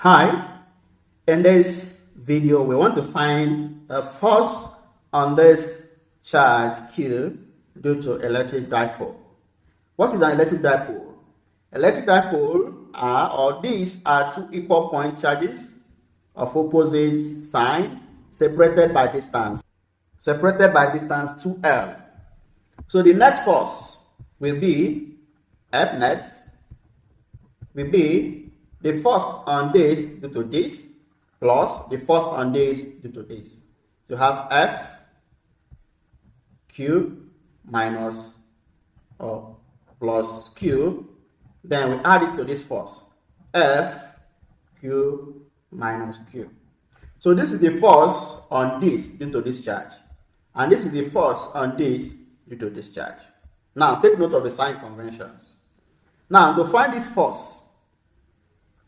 Hi, in this video we want to find a force on this charge Q due to electric dipole. What is an electric dipole? Electric dipole these are two equal point charges of opposite sign separated by distance 2L. So the net force will be F net will be the force on this due to this plus the force on this due to this. So you have F Q minus or plus Q, then we add it to this force, F Q minus Q. So this is the force on this due to this charge, and this is the force on this due to this charge. Now take note of the sign conventions. Now to find this force,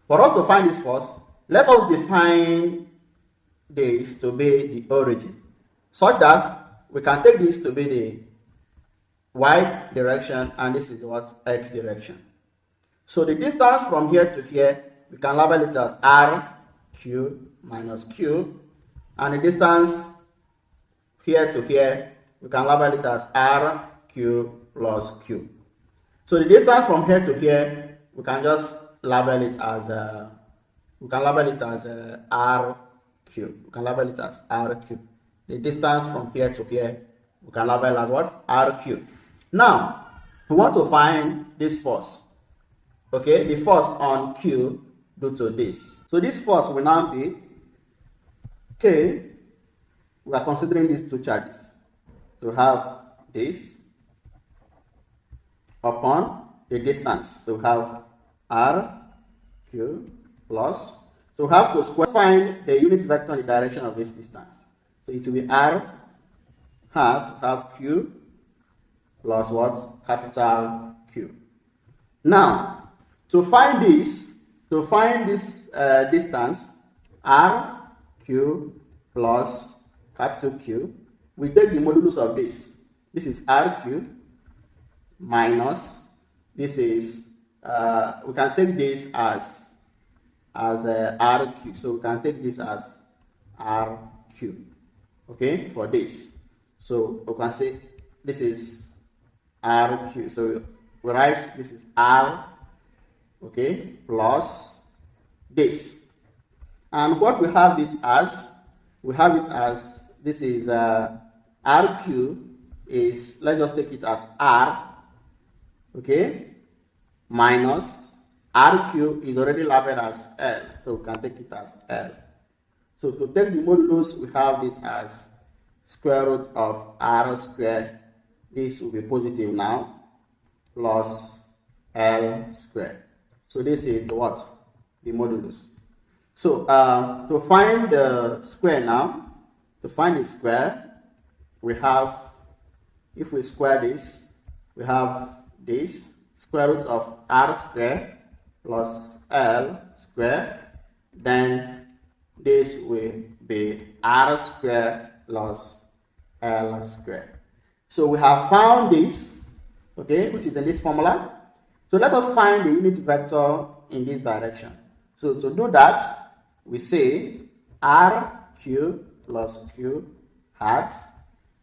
for us to find this force, let us define this to be the origin, such that we can take this to be the y direction and this is what x direction. So the distance from here to here, we can label it as r q minus q, and the distance here to here, we can label it as r q plus q. So the distance from here to here, we can just label it as r cube. We can label it as r cube. The distance from here to here, we can label as what? R cube. Now we want to find this force. Okay, the force on Q due to this. So this force will now be K. We are considering these two charges. So we have this upon the distance. So we have R Q plus, so we have to find the unit vector in the direction of this distance. So it will be R hat have Q plus what? Capital Q. Now to find this distance R Q plus capital Q, we take the modulus of this. This is R Q minus, this is we can take this as RQ. So we can take this as RQ. Okay, for this. So we can say this is RQ. So we write this is R, okay, plus this. And what we have this as, we have it as, this is RQ is, let's just take it as R, okay, minus RQ is already labeled as L, so we can take it as L. So to take the modulus, we have this as square root of R squared, this will be positive now, plus L squared. So this is what? The modulus. So to find the square now, to find the square, we have, if we square this, we have this square root of R squared plus L squared, then this will be R squared plus L squared. So we have found this, okay, which is in this formula. So let us find the unit vector in this direction. So to do that, we say RQ plus Q hat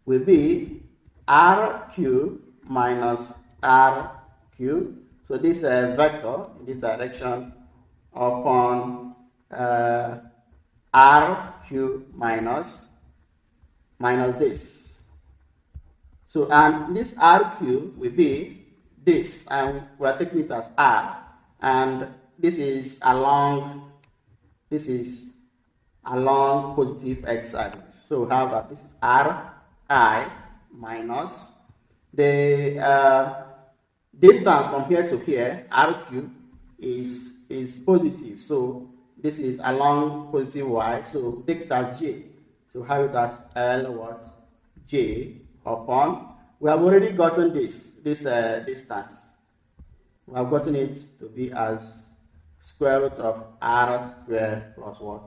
will be RQ minus RQ. So this vector in this direction upon RQ minus this. So and this RQ will be this, and we are taking it as R, and this is along positive x axis. So we have that this is RI minus the distance from here to here, RQ is positive. So this is along positive y. So take it as J. So have it as L what? J upon. We have already gotten this distance. We have gotten it to be as square root of R squared plus what?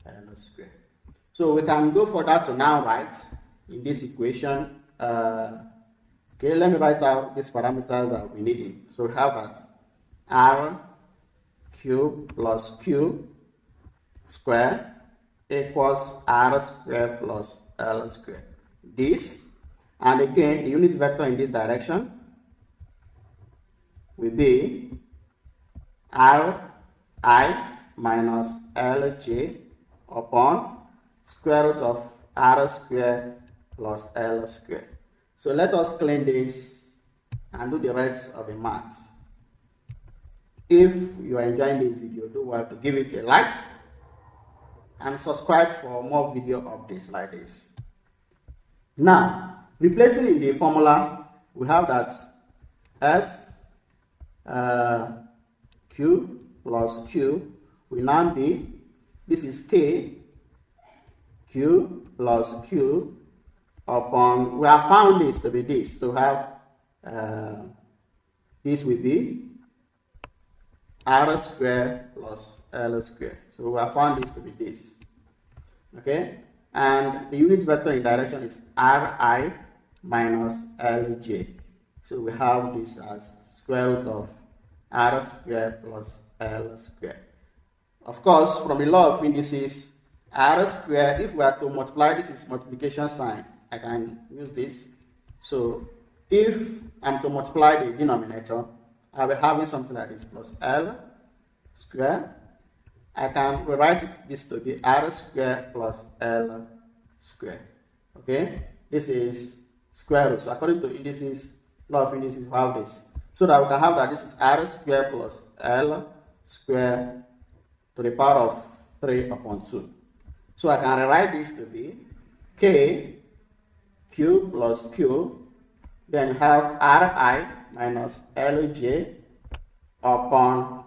L squared. So we can go further to now write in this equation. Okay, let me write out these parameters that we need. So we have that R cube plus Q square equals r square plus l square. This, and again the unit vector in this direction will be ri minus lj upon square root of r square plus l square. So let us clean this and do the rest of the math. If you are enjoying this video, do well to give it a like and subscribe for more video updates like this. Now, replacing in the formula, we have that f q plus q will now be, this is k q plus q upon, we have found this to be this, so we have this will be r square plus l square. So we have found this to be this. Okay, and the unit vector in direction is ri minus lj. So we have this as square root of r square plus l square. Of course, from the law of indices, r square, if we are to multiply, this is multiplication sign, I can use this. So if I'm to multiply the denominator, I'll be having something like this plus l square. I can rewrite this to be r square plus l square. Okay, this is square root. So according to indices, law of indices, we have this. So that we can have that this is r square plus l square to the power of 3 upon 2. So I can rewrite this to be k q plus q, then you have ri minus lj upon,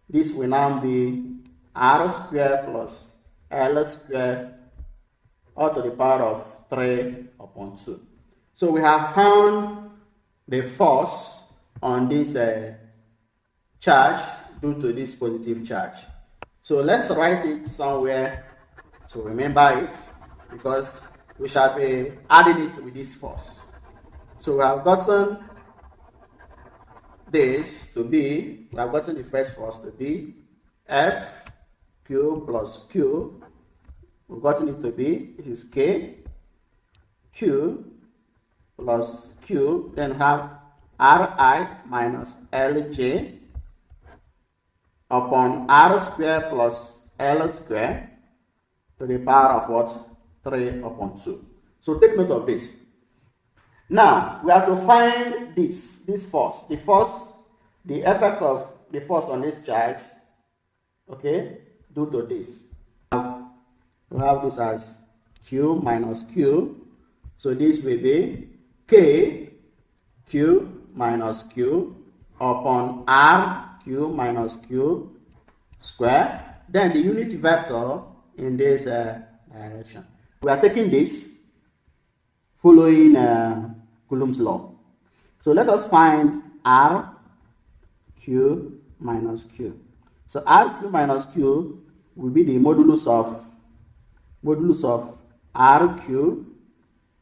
this will now be r square plus l square all to the power of 3 upon 2. So we have found the force on this charge due to this positive charge. So let's write it somewhere to remember it, because we shall be adding it with this force. So we have gotten this to be, we have gotten the first force to be F Q plus Q. We've gotten it to be, this is K, Q plus Q, then have Ri minus Lj upon R square plus L square to the power of what? 3 upon 2. So take note of this. Now, we have to find this force, the effect of the force on this charge, okay, due to this. We have this as Q minus Q. So this will be K, Q minus Q upon R, Q minus Q square. Then the unit vector in this direction. We are taking this following Coulomb's law. So let us find R, Q minus Q. So R, Q minus Q will be the modulus of RQ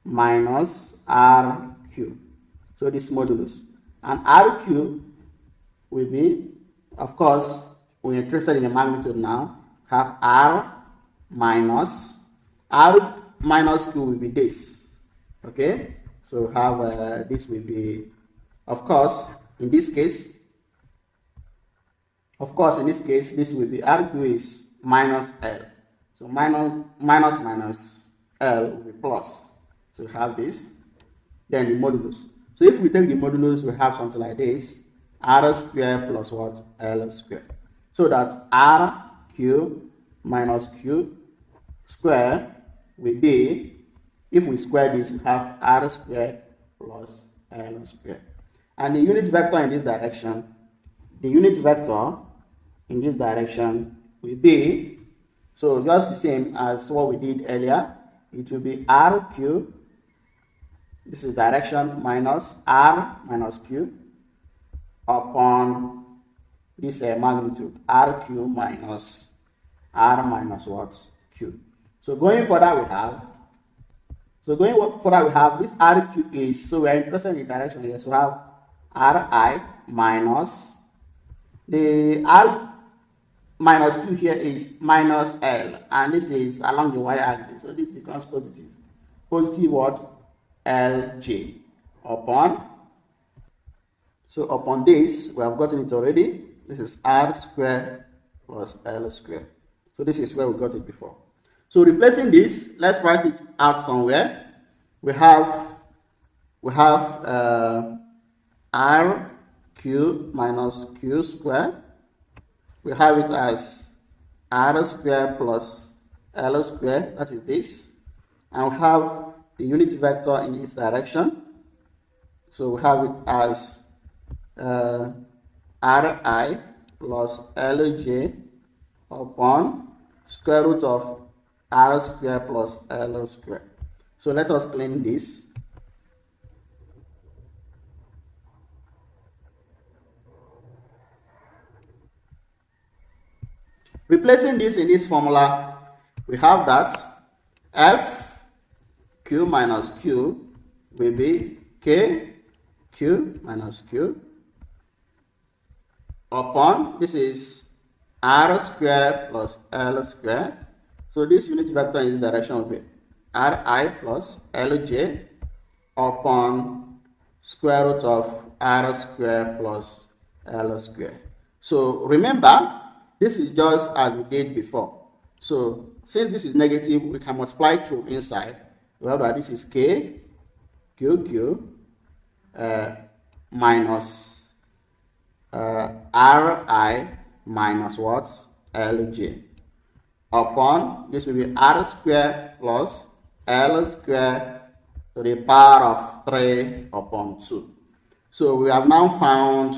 minus RQ. So this modulus. And RQ will be, of course, we're interested in the magnitude now, have R minus Q will be this. Okay? So have this will be, of course, in this case, this will be RQ is minus L. So minus L will be plus. So we have this. Then the modulus. So if we take the modulus, we have something like this. R square plus what? L square. So that RQ minus Q square will be, if we square this, we have R square plus L square. And the unit vector in this direction, will be, so just the same as what we did earlier, it will be RQ, this is direction, minus R minus Q upon this magnitude, RQ minus R minus what? Q. So going further we have this RQ is, so we are interested in the direction here, so we have Ri minus the minus q here is minus L, and this is along the y-axis, so this becomes positive. Positive what? Lj upon, so upon this, we have gotten it already. This is r squared plus L squared. So this is where we got it before. So replacing this, let's write it out somewhere. We have r cubed minus q squared. We have it as r squared plus L squared, that is this. And we have the unit vector in this direction. So we have it as Ri plus Lj upon square root of r squared plus L squared. So let us clean this. Replacing this in this formula, we have that f q minus q will be k q minus q upon, this is r squared plus L squared. So this unit vector in this direction will be Ri plus Lj upon square root of r squared plus L squared. So remember, this is just as we did before. So since this is negative, we can multiply through inside. Remember, this is k q minus Ri minus what? Lj upon, this will be r squared plus L squared to the power of 3 upon 2. So we have now found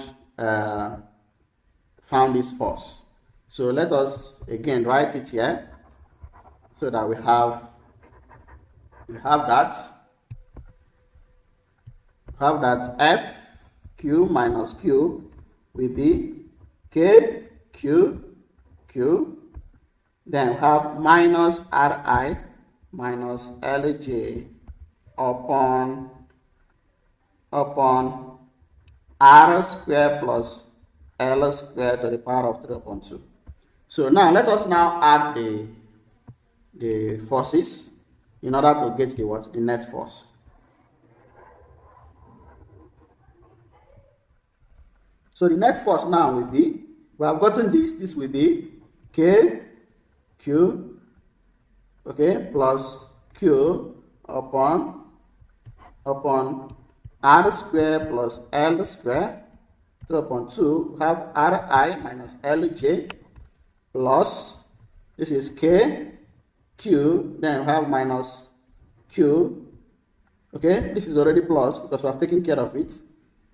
this force. So let us again write it here so that we have f q minus q will be k q q, then we have minus Ri minus Lj upon r squared plus L squared to the power of 3 upon 2. So now let us now add the forces in order to get the net force. So the net force now will be, we have gotten this will be k q, okay, plus q upon r squared plus L squared 3 upon 2. We have Ri minus Lj plus, this is k q, then we have minus q, okay, this is already plus because we have taken care of it.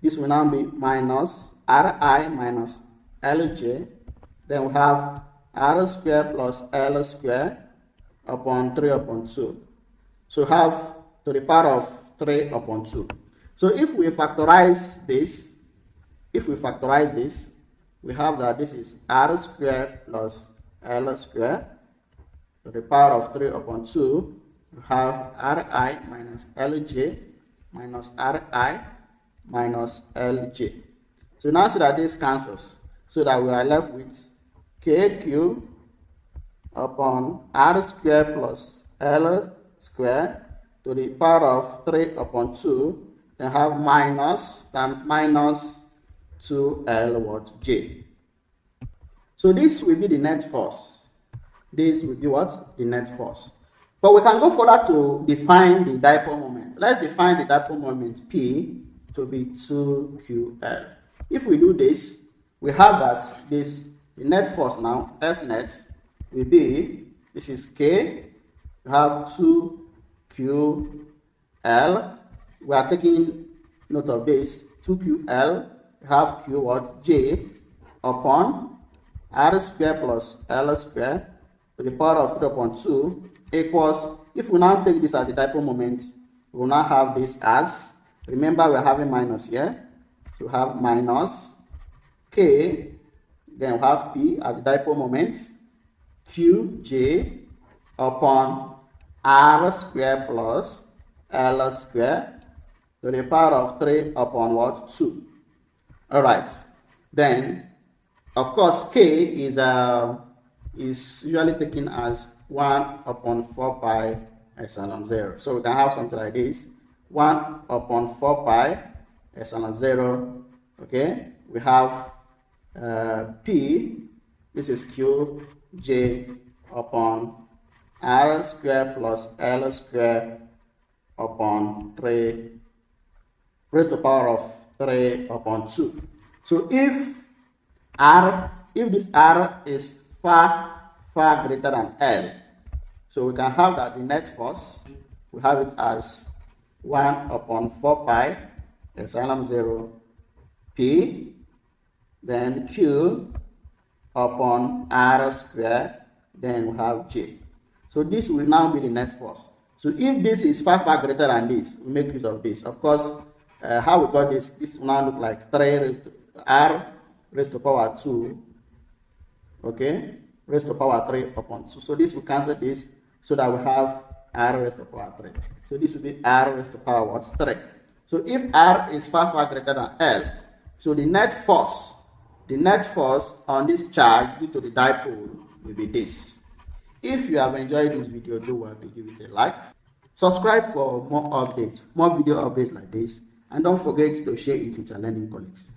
This will now be minus Ri minus Lj, then we have r squared plus L squared upon 3 upon 2. So have to the power of 3 upon 2. So if we factorize this, we have that this is r squared plus L squared to the power of 3 upon 2. We have Ri minus Lj minus Ri minus Lj. So now see that this cancels, so that we are left with kq upon r squared plus L squared to the power of 3 upon 2, then have minus times minus 2L what? J. So this will be the net force. This will be what? The net force. But we can go further to define the dipole moment. Let's define the dipole moment P to be 2QL. If we do this, we have that the net force now, F net, will be, this is K, we have 2QL. We are taking note of this, 2QL, we have Q what? J upon R square plus L square to the power of 3 upon 2 equals, if we now take this as the dipole moment, we will now have this as, remember we are having minus here, so we have minus K, then we have P as the dipole moment, Qj upon R square plus L square to the power of 3 upon what? 2. Alright, then Of course, K is usually taken as 1 upon 4 pi epsilon 0. So we can have something like this: 1 upon 4 pi epsilon 0. Okay, we have P, this is Q, J upon R square plus L square upon 3 raised to the power of 3 upon 2. So if this R is far greater than L, so we can have that the net force, we have it as 1 upon 4 pi epsilon 0 P, then Q upon R square, then we have J. So this will now be the net force. So if this is far greater than this, we make use of this. Of course, how we got this will now look like 3 R raised to power 2, okay, raised to power 3 upon 2. So this will cancel this, so that we have R raised to power 3. So this will be R raised to power what? 3. So if R is far greater than L, so the net force on this charge due to the dipole will be this. If you have enjoyed this video, do well to give it a like. Subscribe for more updates, more video updates like this, and don't forget to share it with your learning colleagues.